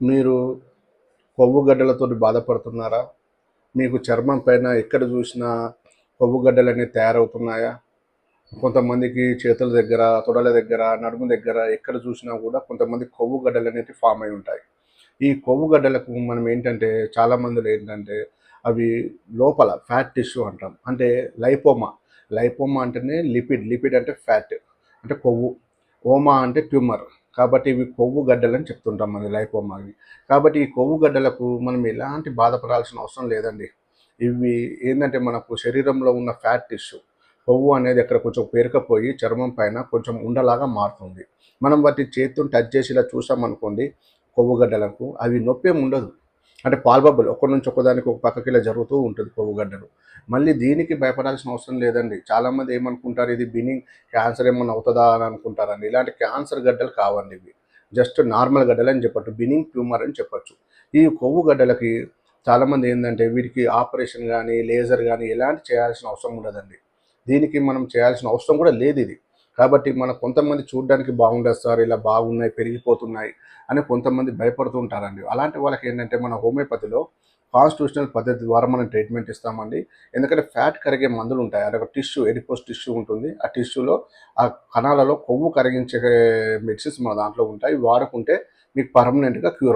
మీరు కొవ్వు గడ్డలతోటి బాధపడుతున్నారా? మీకు చర్మం పైన ఎక్కడ చూసినా కొవ్వు గడ్డలనేవి తయారవుతున్నాయా? కొంతమందికి చేతుల దగ్గర, తొడల దగ్గర, నడుము దగ్గర ఎక్కడ చూసినా కూడా కొంతమంది కొవ్వు గడ్డలనేవి ఫామ్ అయి ఉంటాయి. ఈ కొవ్వు గడ్డలకు మనం ఏంటంటే చాలా మందిలో ఏంటంటే అవి లోపల ఫ్యాట్ టిష్యూ అంటాం. అంటే లైపోమా. లైపోమా అంటేనే లిపిడ్. లిపిడ్ అంటే ఫ్యాట్. అంటే కొవ్వు. ఓమా అంటే ట్యూమర్. కాబట్టి ఇవి కొవ్వు గడ్డలని చెప్తుంటాం మనం లైపోమావి. కాబట్టి ఈ కొవ్వు గడ్డలకు మనం ఎలాంటి బాధపడాల్సిన అవసరం లేదండి. ఇవి ఏందంటే మనకు శరీరంలో ఉన్న ఫ్యాట్ టిష్యూ. కొవ్వు అనేది అక్కడ కొంచెం పేరుకపోయి చర్మం పైన కొంచెం ఉండలాగా మారుతుంది. మనం వాటి చేత్తోని టచ్ చేసి ఇలా చూసామనుకోండి కొవ్వు గడ్డలకు అవి నొప్పేం ఉండదు. అంటే పాల్బబుల్ ఒకరి నుంచి ఒకదానికి ఒక పక్కకి ఇలా జరుగుతూ ఉంటుంది కొవ్వు గడ్డలు. మళ్ళీ దీనికి భయపడాల్సిన అవసరం లేదండి. చాలామంది ఏమనుకుంటారు ఇది బినింగ్ క్యాన్సర్ ఏమన్నా అవుతుందా అని అనుకుంటారండి. ఇలాంటి క్యాన్సర్ గడ్డలు కావండి ఇవి. జస్ట్ నార్మల్ గడ్డలు అని చెప్పట్టు. బినింగ్ ట్యూమర్ అని చెప్పొచ్చు. ఈ కొవ్వు గడ్డలకి చాలామంది ఏంటంటే వీటికి ఆపరేషన్ కానీ లేజర్ కానీ ఎలాంటి చేయాల్సిన అవసరం ఉండదండి. దీనికి మనం చేయాల్సిన అవసరం కూడా లేదు ఇది. కాబట్టి మన కొంతమంది చూడడానికి బాగుండదు సార్ ఇలా బాగున్నాయి పెరిగిపోతున్నాయి అని కొంతమంది భయపడుతూ ఉంటారండి. అలాంటి వాళ్ళకి ఏంటంటే మన హోమియోపతిలో కాన్స్టిట్యూషనల్ పద్ధతి ద్వారా మనం ట్రీట్మెంట్ ఇస్తామండి. ఎందుకంటే ఫ్యాట్ కరిగే మందులు ఉంటాయి. అదొక టిష్యూ ఎడిపోస్ టిష్యూ ఉంటుంది. ఆ టిష్యూలో ఆ కణాలలో కొవ్వు కరిగించే మెడిసిన్స్ మన దాంట్లో ఉంటాయి. వాడుకుంటే మీకు పర్మనెంట్గా క్యూర్